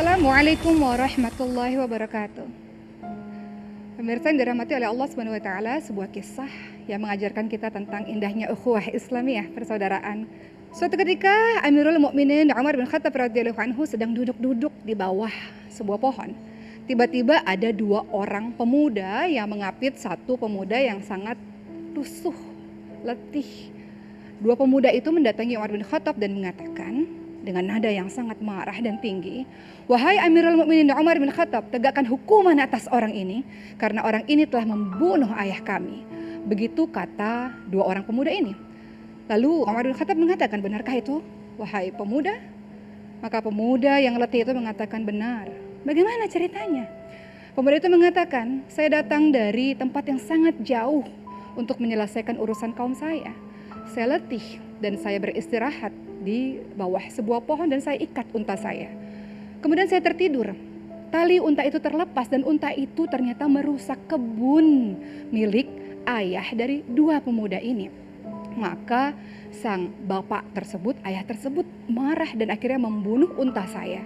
Assalamualaikum warahmatullahi wabarakatuh. Pemirsa yang dirahmati oleh Allah Subhanahu wa taala, sebuah kisah yang mengajarkan kita tentang indahnya ukhuwah Islamiyah, persaudaraan. Suatu ketika Amirul Mukminin Umar bin Khattab radhiyallahu anhu sedang duduk-duduk di bawah sebuah pohon. Tiba-tiba ada dua orang pemuda yang mengapit satu pemuda yang sangat lusuh, letih. Dua pemuda itu mendatangi Umar bin Khattab dan mengatakan dengan nada yang sangat marah dan tinggi, "Wahai Amirul Mukminin Umar bin Khattab, tegakkan hukuman atas orang ini karena orang ini telah membunuh ayah kami." Begitu kata dua orang pemuda ini. Lalu Umar bin Khattab mengatakan, "Benarkah itu, wahai pemuda?" Maka pemuda yang letih itu mengatakan, "Benar." "Bagaimana ceritanya?" Pemuda itu mengatakan, "Saya datang dari tempat yang sangat jauh untuk menyelesaikan urusan kaum saya. Saya letih dan saya beristirahat di bawah sebuah pohon dan saya ikat unta saya. Kemudian saya tertidur. Tali unta itu terlepas dan unta itu ternyata merusak kebun milik ayah dari dua pemuda ini. Maka sang bapak tersebut, ayah tersebut marah dan akhirnya membunuh unta saya.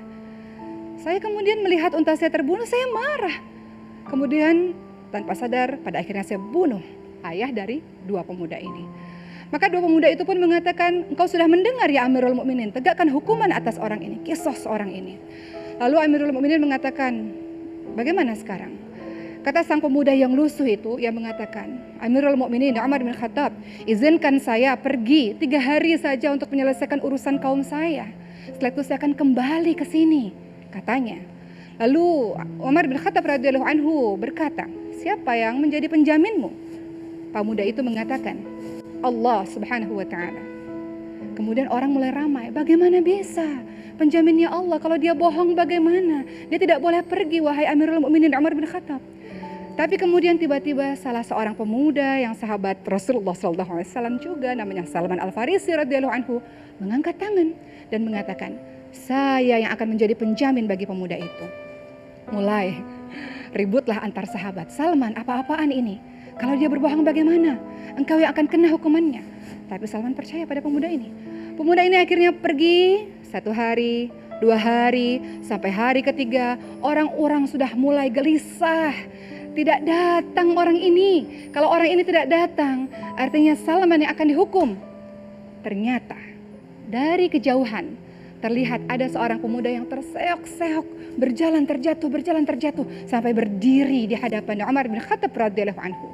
Saya kemudian melihat unta saya terbunuh, saya marah. Kemudian tanpa sadar pada akhirnya saya bunuh ayah dari dua pemuda ini." Maka dua pemuda itu pun mengatakan, "Engkau sudah mendengar ya Amirul Mukminin, tegakkan hukuman atas orang ini, kisah seorang ini." Lalu Amirul Mukminin mengatakan, "Bagaimana sekarang?" Kata sang pemuda yang lusuh itu yang mengatakan, "Amirul Mukminin Umar bin Khattab, izinkan saya pergi 3 hari saja untuk menyelesaikan urusan kaum saya. Setelah itu saya akan kembali ke sini," katanya. Lalu Umar bin Khattab radhiyallahu anhu berkata, "Siapa yang menjadi penjaminmu?" Pemuda itu mengatakan, "Allah Subhanahu wa ta'ala." Kemudian orang mulai ramai, "Bagaimana bisa? Penjaminnya Allah, kalau dia bohong bagaimana? Dia tidak boleh pergi, wahai Amirul Mukminin Umar bin Khattab." Tapi kemudian tiba-tiba salah seorang pemuda yang sahabat Rasulullah SAW juga, namanya Salman Al-Farisi radhiyallahu anhu, mengangkat tangan dan mengatakan, "Saya yang akan menjadi penjamin bagi pemuda itu." Mulai ributlah antar sahabat. "Salman, apa-apaan ini? Kalau dia berbohong bagaimana? Engkau yang akan kena hukumannya." Tapi Salman percaya pada pemuda ini. Pemuda ini akhirnya pergi 1 hari, 2 hari, sampai hari ketiga orang-orang sudah mulai gelisah. Tidak datang orang ini. Kalau orang ini tidak datang, artinya Salman yang akan dihukum. Ternyata dari kejauhan terlihat ada seorang pemuda yang terseok-seok, berjalan terjatuh sampai berdiri di hadapan Umar bin Khattab radhiyallahu anhu.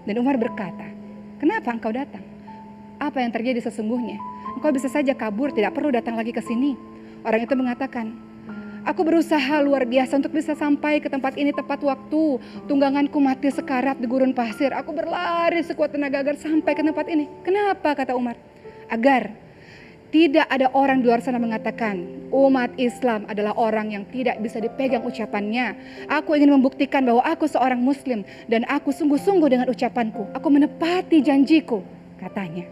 Dan Umar berkata, "Kenapa engkau datang? Apa yang terjadi sesungguhnya? Engkau bisa saja kabur, tidak perlu datang lagi ke sini." Orang itu mengatakan, "Aku berusaha luar biasa untuk bisa sampai ke tempat ini tepat waktu. Tungganganku mati sekarat di gurun pasir. Aku berlari sekuat tenaga agar sampai ke tempat ini." "Kenapa?" kata Umar. "Agar tidak ada orang di luar sana mengatakan umat Islam adalah orang yang tidak bisa dipegang ucapannya. Aku ingin membuktikan bahwa aku seorang muslim dan aku sungguh-sungguh dengan ucapanku. Aku menepati janjiku," katanya.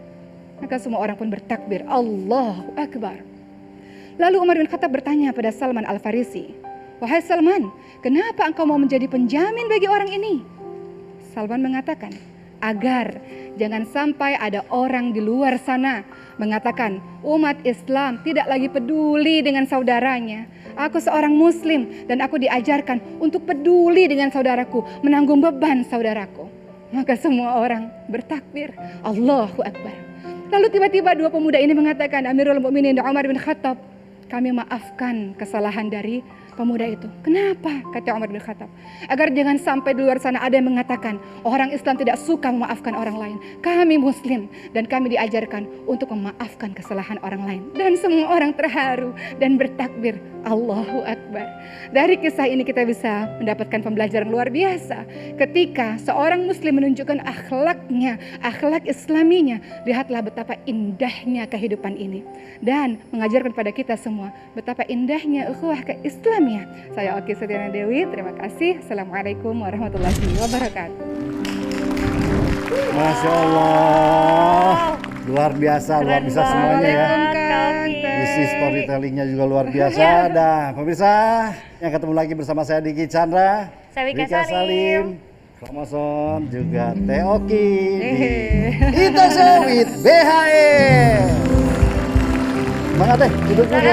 Maka semua orang pun bertakbir, Allahu Akbar. Lalu Umar bin Khattab bertanya pada Salman Al-Farisi, "Wahai Salman, kenapa engkau mau menjadi penjamin bagi orang ini?" Salman mengatakan, "Agar jangan sampai ada orang di luar sana mengatakan umat Islam tidak lagi peduli dengan saudaranya. Aku seorang muslim dan aku diajarkan untuk peduli dengan saudaraku, menanggung beban saudaraku." Maka semua orang bertakbir, Allahu Akbar. Lalu tiba-tiba dua pemuda ini mengatakan, "Amirul Mukminin Umar bin Khattab, kami maafkan kesalahan dari pemuda itu." "Kenapa?" kata Umar bin Khattab. "Agar jangan sampai di luar sana ada yang mengatakan orang Islam tidak suka memaafkan orang lain. Kami muslim dan kami diajarkan untuk memaafkan kesalahan orang lain." Dan semua orang terharu dan bertakbir, Allahu Akbar. Dari kisah ini kita bisa mendapatkan pembelajaran luar biasa. Ketika seorang muslim menunjukkan akhlaknya, akhlak islaminya, lihatlah betapa indahnya kehidupan ini. Dan mengajarkan pada kita semua betapa indahnya ukhuwah Islamiyah. Saya Oki Setiana Dewi, terima kasih. Assalamualaikum warahmatullahi wabarakatuh. Masya Allah, luar biasa semuanya ya. Isi storytellingnya juga luar biasa. Dah, pemirsa, yang ketemu lagi bersama saya Diki Chandra, saya Wika Salim, Kromoson juga Teh Oki di Ita Sawit BHE. Semangat deh, duduk dulu.